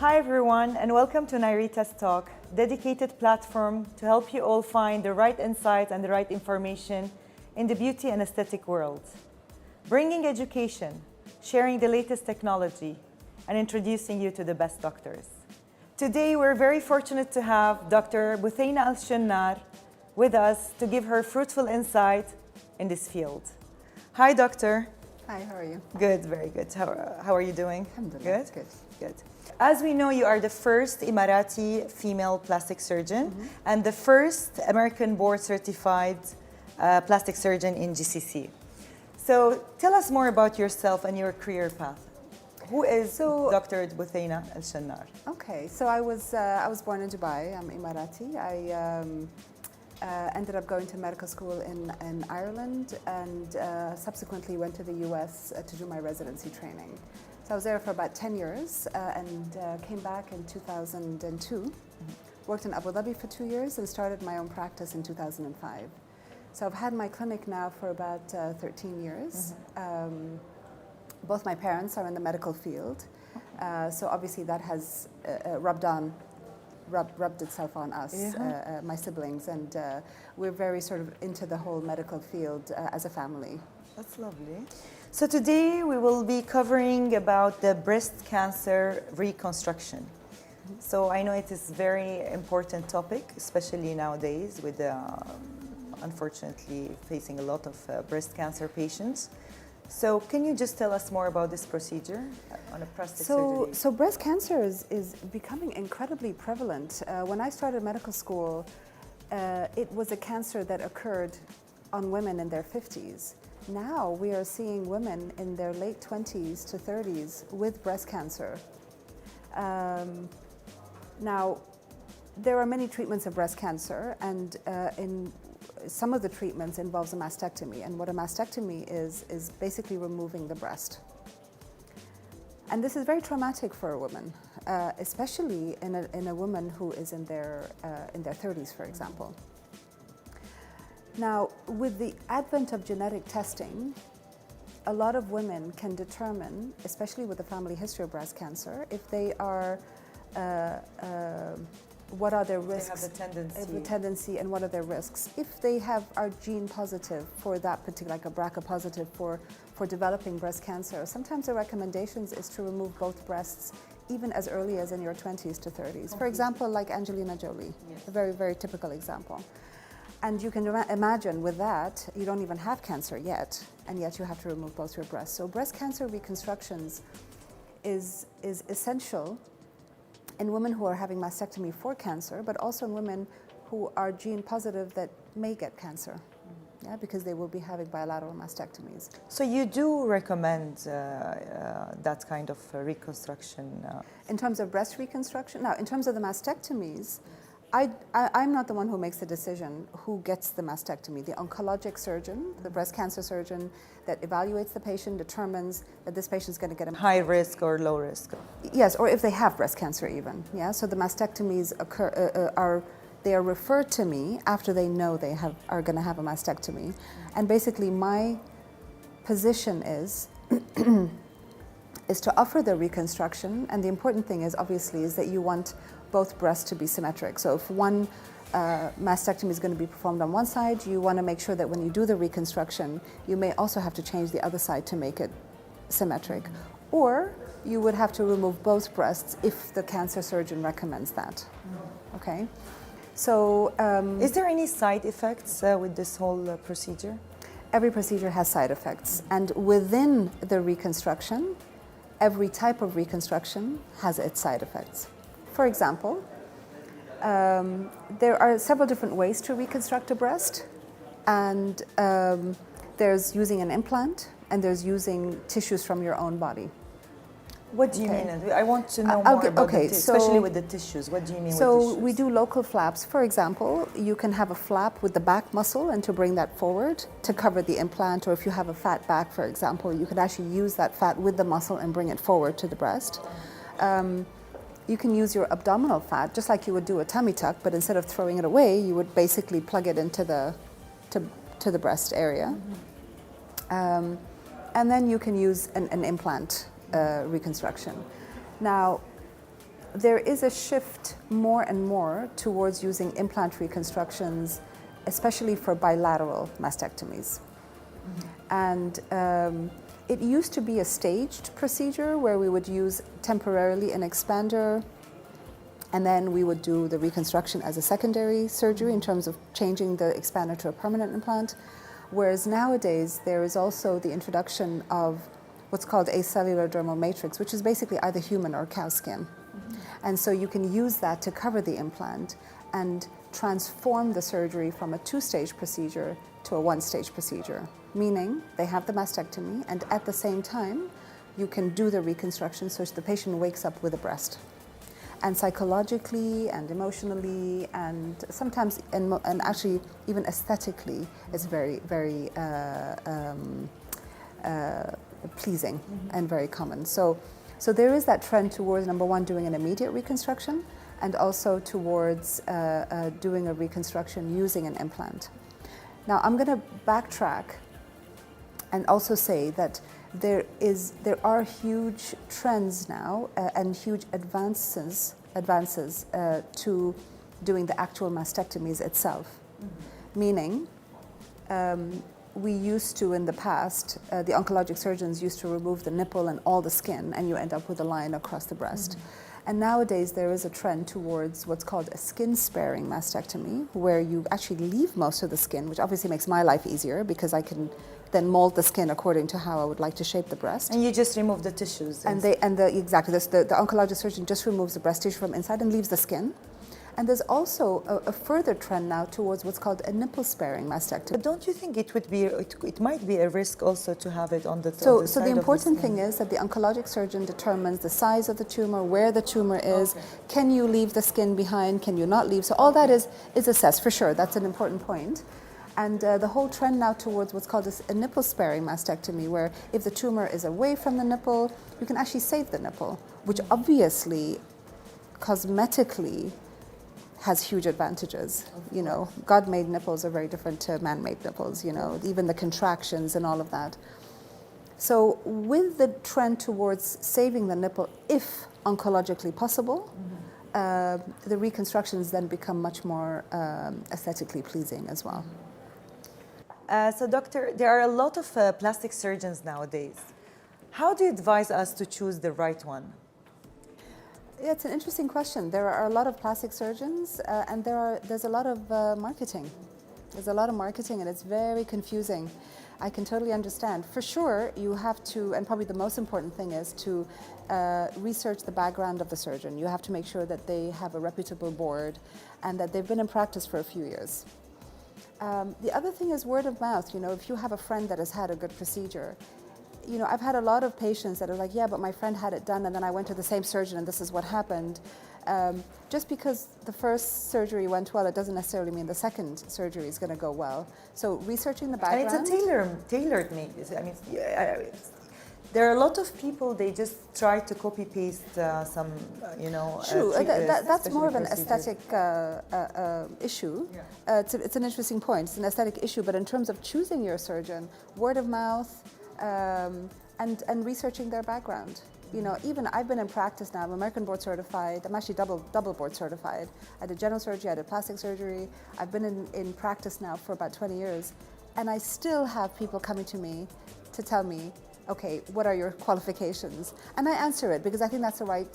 Hi everyone, and welcome to Nairita's Talk, dedicated platform to help you all find the right insights and the right information in the beauty and aesthetic world. Bringing education, sharing the latest technology, and introducing you to the best doctors. Today we're very fortunate to have Dr. Buthaina Al Shunnar with us to give her fruitful insight in this field. Hi doctor. Hi, how are you? Good, very good. How are you doing? Alhamdulillah. Good? Good. As we know, you are the first Emirati female plastic surgeon and the first American board certified plastic surgeon in GCC. So tell us more about yourself and your career path. Who is Dr. Buthaina Al Shunnar? Okay, so I was born in Dubai. I'm Emirati. I ended up going to medical school in Ireland and subsequently went to the US to do my residency training. So I was there for about 10 years and came back in 2002. Worked in Abu Dhabi for 2 years and started my own practice in 2005. So I've had my clinic now for about 13 years. Both my parents are in the medical field, so obviously that has rubbed itself on us, my siblings, and we're very sort of into the whole medical field as a family. That's lovely. So today we will be covering about the breast cancer reconstruction. So I know it is a very important topic, especially nowadays with unfortunately facing a lot of breast cancer patients. So can you just tell us more about this procedure on a plastic surgery? So breast cancer is becoming incredibly prevalent. When I started medical school, it was a cancer that occurred on women in their 50s. Now we are seeing women in their late 20s to 30s with breast cancer. Now, there are many treatments of breast cancer, and in some of the treatments involves a mastectomy, and what a mastectomy is basically removing the breast. And this is very traumatic for a woman, especially in a woman who is in their 30s, for example. Now, with the advent of genetic testing, a lot of women can determine, especially with a family history of breast cancer, if they are what are their risks? They have the tendency, and what are their risks? If they are gene positive for that particular, like a BRCA positive for developing breast cancer, sometimes the recommendations is to remove both breasts even as early as in your 20s to 30s. For example, like Angelina Jolie, a very, very typical example. And you can imagine with that, you don't even have cancer yet, and yet you have to remove both your breasts. So breast cancer reconstructions is essential in women who are having mastectomy for cancer, but also in women who are gene positive that may get cancer, because they will be having bilateral mastectomies. So you do recommend that kind of reconstruction? In terms of breast reconstruction? Now, in terms of the mastectomies, I'm not the one who makes the decision who gets the mastectomy. The oncologic surgeon, the breast cancer surgeon that evaluates the patient, determines that this patient is going to get a high risk or low risk. Yes, or if they have breast cancer even. Yeah, so the mastectomies are referred to me after they know they are going to have a mastectomy, and basically my position is to offer the reconstruction, and the important thing is obviously is that you want both breasts to be symmetric. So if one mastectomy is going to be performed on one side, you want to make sure that when you do the reconstruction, you may also have to change the other side to make it symmetric. Or you would have to remove both breasts if the cancer surgeon recommends that. Okay? So is there any side effects with this whole procedure? Every procedure has side effects, and within the reconstruction, every type of reconstruction has its side effects. For example, there are several different ways to reconstruct a breast, and there's using an implant, and there's using tissues from your own body. What do you mean? I want to know more about especially with the tissues. What do you mean with tissues? So we do local flaps. For example, you can have a flap with the back muscle and to bring that forward to cover the implant, or if you have a fat back, for example, you could actually use that fat with the muscle and bring it forward to the breast. You can use your abdominal fat, just like you would do a tummy tuck, but instead of throwing it away, you would basically plug it into the breast area. And then you can use an implant reconstruction. Now, there is a shift more and more towards using implant reconstructions, especially for bilateral mastectomies. And it used to be a staged procedure where we would use temporarily an expander, and then we would do the reconstruction as a secondary surgery in terms of changing the expander to a permanent implant. Whereas nowadays there is also the introduction of what's called acellular dermal matrix, which is basically either human or cow skin. And so you can use that to cover the implant and transform the surgery from a two-stage procedure to a one-stage procedure, meaning they have the mastectomy and at the same time you can do the reconstruction so the patient wakes up with a breast. And psychologically and emotionally and sometimes and actually even aesthetically it's very, very pleasing and very common. So there is that trend towards, number one, doing an immediate reconstruction and also towards doing a reconstruction using an implant. Now I'm going to backtrack and also say that there are huge trends now and huge advances to doing the actual mastectomies itself. Meaning, we used to in the past, the oncologic surgeons used to remove the nipple and all the skin and you end up with a line across the breast. And nowadays there is a trend towards what's called a skin sparing mastectomy, where you actually leave most of the skin, which obviously makes my life easier because I can then mold the skin according to how I would like to shape the breast. And you just remove the tissues. Exactly, the oncologic surgeon just removes the breast tissue from inside and leaves the skin. And there's also a further trend now towards what's called a nipple sparing mastectomy. But don't you think it might be a risk also to have it on the So side the of important skin? thing is that the oncologic surgeon determines the size of the tumor, where the tumor is, can you leave the skin behind, can you not leave? So all that is assessed for sure, that's an important point. And the whole trend now towards what's called a nipple sparing mastectomy, where if the tumor is away from the nipple, you can actually save the nipple, which obviously cosmetically has huge advantages. You know, God-made nipples are very different to man-made nipples, you know, even the contractions and all of that. So with the trend towards saving the nipple, if oncologically possible, the reconstructions then become much more aesthetically pleasing as well. So doctor, there are a lot of plastic surgeons nowadays. How do you advise us to choose the right one? Yeah, it's an interesting question. There are a lot of plastic surgeons and there's a lot of marketing. There's a lot of marketing and it's very confusing. I can totally understand. For sure, you have to, and probably the most important thing is to research the background of the surgeon. You have to make sure that they have a reputable board and that they've been in practice for a few years. The other thing is word of mouth. You know, if you have a friend that has had a good procedure, you know, I've had a lot of patients that are like, yeah, but my friend had it done and then I went to the same surgeon and this is what happened. Just because the first surgery went well, it doesn't necessarily mean the second surgery is going to go well. So researching the background. And it's a tailored made. I mean, there are a lot of people, they just try to copy paste some, you know. True, that's more of an aesthetic issue. Yeah. It's an interesting point. It's an aesthetic issue, but in terms of choosing your surgeon, word of mouth, and researching their background. You know, even I've been in practice now. I'm American board certified. I'm actually double board certified. I did general surgery, I did plastic surgery. I've been in practice now for about 20 years. And I still have people coming to me to tell me, okay, what are your qualifications? And I answer it because I think that's the right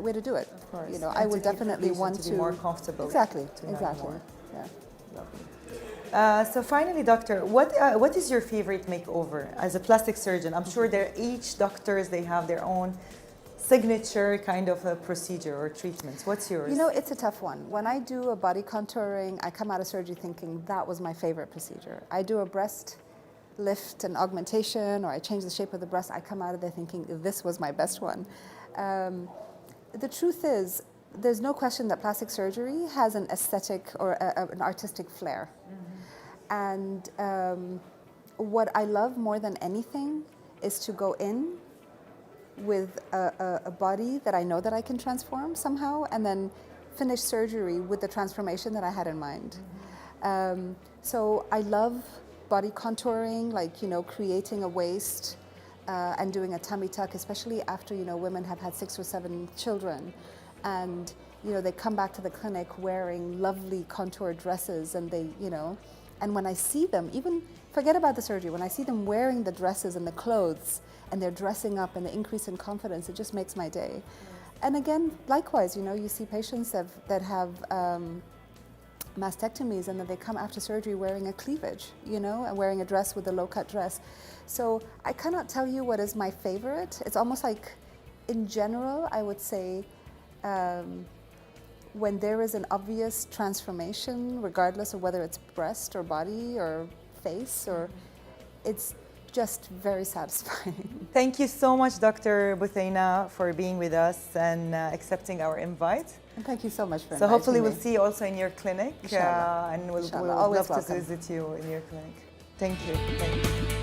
way to do it. Of course. You know, and I would definitely want to be more comfortable. Exactly. Yeah. Lovely. So finally, doctor, what is your favorite makeover as a plastic surgeon? I'm sure each doctors, they have their own signature kind of a procedure or treatments. What's yours? You know, it's a tough one. When I do a body contouring, I come out of surgery thinking that was my favorite procedure. I do a breast lift and augmentation, or I change the shape of the breast, I come out of there thinking this was my best one. The truth is, there's no question that plastic surgery has an aesthetic or an artistic flair. And what I love more than anything is to go in with a body that I know that I can transform somehow, and then finish surgery with the transformation that I had in mind. So I love body contouring, like, you know, creating a waist, and doing a tummy tuck, especially after, you know, women have had 6 or 7 children, and you know, they come back to the clinic wearing lovely contour dresses, and they, you know, and when I see them, even forget about the surgery, when I see them wearing the dresses and the clothes and they're dressing up and the increase in confidence, it just makes my day. Yes. And again, likewise, you know, you see patients that have mastectomies, and then they come after surgery wearing a cleavage, you know, and wearing a dress with a low-cut dress. So I cannot tell you what is my favorite. It's almost like, in general, I would say, when there is an obvious transformation, regardless of whether it's breast or body or face, or it's just very satisfying. Thank you so much, Dr. Buthaina, for being with us and accepting our invite. And thank you so much for So inviting hopefully me. we'll see you also in your clinic, and we'll love Always to welcome. visit you in your clinic. Thank you. Thank you.